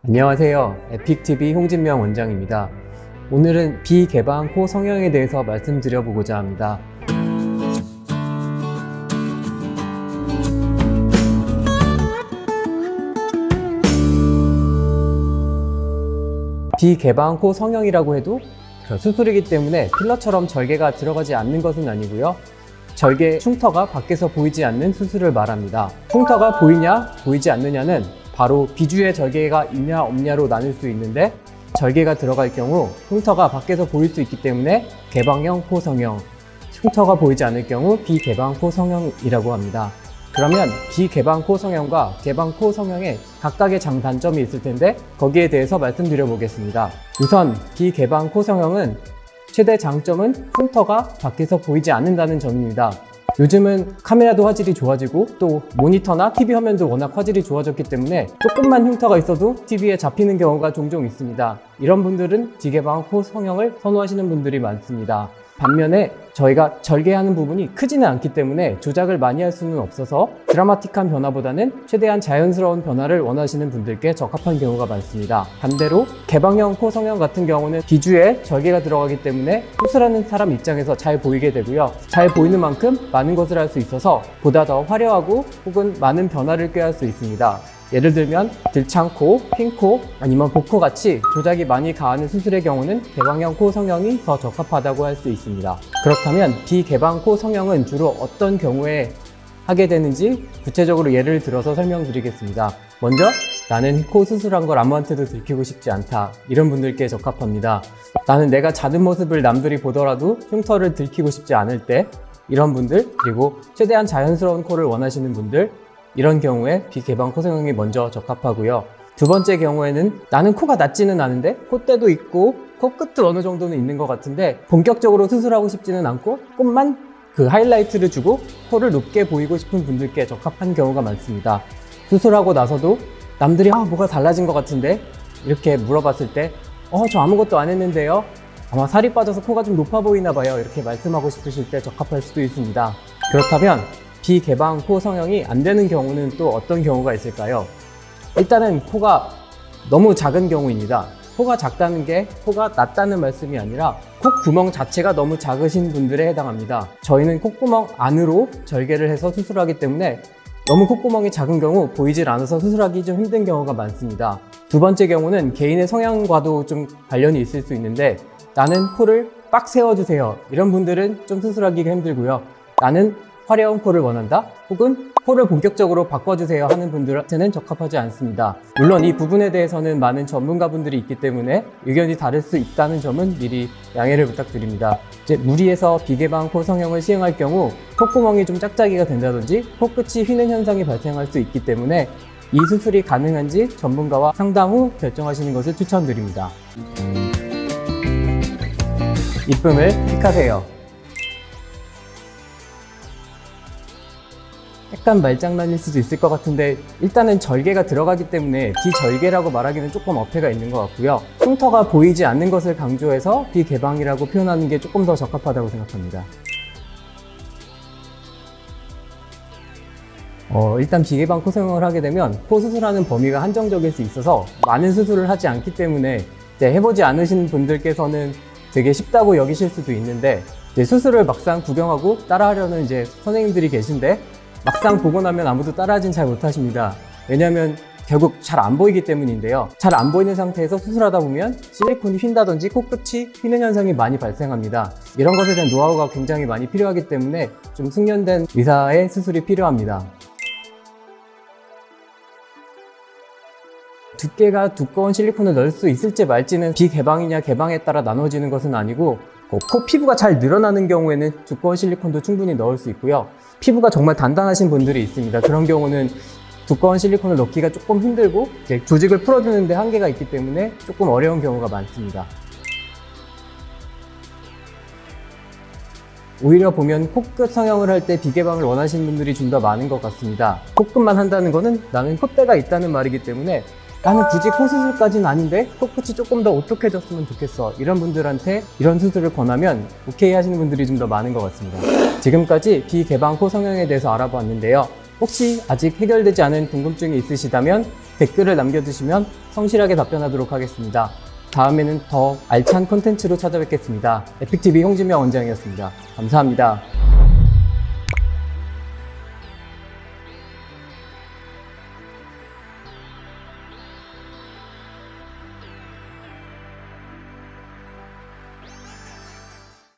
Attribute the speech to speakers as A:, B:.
A: 안녕하세요. 에픽TV 홍진명 원장입니다. 오늘은 비개방 코 성형에 대해서 말씀드려보고자 합니다. 비개방 코 성형이라고 해도 수술이기 때문에 필러처럼 절개가 들어가지 않는 것은 아니고요. 절개 흉터가 밖에서 보이지 않는 수술을 말합니다. 흉터가 보이냐 보이지 않느냐는 바로 비주의 절개가 있냐 없냐로 나눌 수 있는데, 절개가 들어갈 경우 흉터가 밖에서 보일 수 있기 때문에 개방형 코 성형, 흉터가 보이지 않을 경우 비개방 코 성형이라고 합니다. 그러면 비개방 코 성형과 개방 코 성형에 각각의 장단점이 있을 텐데 거기에 대해서 말씀드려 보겠습니다. 우선 비개방 코 성형은 최대 장점은 흉터가 밖에서 보이지 않는다는 점입니다. 요즘은 카메라도 화질이 좋아지고 또 모니터나 TV 화면도 워낙 화질이 좋아졌기 때문에 조금만 흉터가 있어도 TV에 잡히는 경우가 종종 있습니다. 이런 분들은 비개방 코 성형을 선호하시는 분들이 많습니다. 반면에 저희가 절개하는 부분이 크지는 않기 때문에 조작을 많이 할 수는 없어서 드라마틱한 변화보다는 최대한 자연스러운 변화를 원하시는 분들께 적합한 경우가 많습니다. 반대로 개방형 코 성형 같은 경우는 비주에 절개가 들어가기 때문에 수술하는 사람 입장에서 잘 보이게 되고요. 잘 보이는 만큼 많은 것을 할 수 있어서 보다 더 화려하고 혹은 많은 변화를 꾀할 수 있습니다. 예를 들면 들창코, 핀코, 아니면 복코 같이 조작이 많이 가하는 수술의 경우는 개방형 코 성형이 더 적합하다고 할 수 있습니다. 그렇다면 비개방 코 성형은 주로 어떤 경우에 하게 되는지 구체적으로 예를 들어서 설명드리겠습니다. 먼저 나는 코 수술한 걸 아무한테도 들키고 싶지 않다, 이런 분들께 적합합니다. 나는 내가 자는 모습을 남들이 보더라도 흉터를 들키고 싶지 않을 때, 이런 분들, 그리고 최대한 자연스러운 코를 원하시는 분들, 이런 경우에 비개방 코 성형이 먼저 적합하고요. 두 번째 경우에는 나는 코가 낮지는 않은데 콧대도 있고 코끝도 어느 정도는 있는 것 같은데 본격적으로 수술하고 싶지는 않고 조금만 그 하이라이트를 주고 코를 높게 보이고 싶은 분들께 적합한 경우가 많습니다. 수술하고 나서도 남들이 뭐가 달라진 것 같은데 이렇게 물어봤을 때 저 아무것도 안 했는데요, 아마 살이 빠져서 코가 좀 높아 보이나 봐요, 이렇게 말씀하고 싶으실 때 적합할 수도 있습니다. 그렇다면 비개방 코 성형이 안 되는 경우는 또 어떤 경우가 있을까요? 일단은 코가 너무 작은 경우입니다. 코가 작다는 게 코가 낮다는 말씀이 아니라 콧구멍 자체가 너무 작으신 분들에 해당합니다. 저희는 콧구멍 안으로 절개를 해서 수술하기 때문에 너무 콧구멍이 작은 경우 보이질 않아서 수술하기 좀 힘든 경우가 많습니다. 두 번째 경우는 개인의 성향과도 좀 관련이 있을 수 있는데, 나는 코를 빡 세워주세요, 이런 분들은 좀 수술하기가 힘들고요. 나는 화려한 코를 원한다, 혹은 코를 본격적으로 바꿔주세요 하는 분들한테는 적합하지 않습니다. 물론 이 부분에 대해서는 많은 전문가분들이 있기 때문에 의견이 다를 수 있다는 점은 미리 양해를 부탁드립니다. 이제 무리해서 비개방 코 성형을 시행할 경우 콧구멍이 좀 짝짝이가 된다든지 코끝이 휘는 현상이 발생할 수 있기 때문에 이 수술이 가능한지 전문가와 상담 후 결정하시는 것을 추천드립니다. 이쁨을 픽하세요. 약간 말장난일 수도 있을 것 같은데 일단은 절개가 들어가기 때문에 비절개라고 말하기는 조금 어폐가 있는 것 같고요. 흉터가 보이지 않는 것을 강조해서 비개방이라고 표현하는 게 조금 더 적합하다고 생각합니다. 일단 비개방 코 성형을 하게 되면 코 수술하는 범위가 한정적일 수 있어서 많은 수술을 하지 않기 때문에 해보지 않으신 분들께서는 되게 쉽다고 여기실 수도 있는데, 수술을 막상 구경하고 따라하려는 선생님들이 계신데 막상 보고 나면 아무도 따라하진 잘 못하십니다. 왜냐하면 결국 잘 안 보이기 때문인데요. 잘 안 보이는 상태에서 수술하다 보면 실리콘이 휜다든지 코끝이 휘는 현상이 많이 발생합니다. 이런 것에 대한 노하우가 굉장히 많이 필요하기 때문에 좀 숙련된 의사의 수술이 필요합니다. 두께가 두꺼운 실리콘을 넣을 수 있을지 말지는 비개방이냐 개방에 따라 나눠지는 것은 아니고, 코 피부가 잘 늘어나는 경우에는 두꺼운 실리콘도 충분히 넣을 수 있고요. 피부가 정말 단단하신 분들이 있습니다. 그런 경우는 두꺼운 실리콘을 넣기가 조금 힘들고 조직을 풀어주는 데 한계가 있기 때문에 조금 어려운 경우가 많습니다. 오히려 보면 코끝 성형을 할 때 비개방을 원하시는 분들이 좀 더 많은 것 같습니다. 코끝만 한다는 거는 나는 콧대가 있다는 말이기 때문에 나는 굳이 코 수술까지는 아닌데 코끝이 조금 더 오똑해졌으면 좋겠어, 이런 분들한테 이런 수술을 권하면 오케이 하시는 분들이 좀 더 많은 것 같습니다. 지금까지 비개방 코 성형에 대해서 알아봤는데요. 혹시 아직 해결되지 않은 궁금증이 있으시다면 댓글을 남겨주시면 성실하게 답변하도록 하겠습니다. 다음에는 더 알찬 콘텐츠로 찾아뵙겠습니다. 에픽TV 홍진명 원장이었습니다. 감사합니다.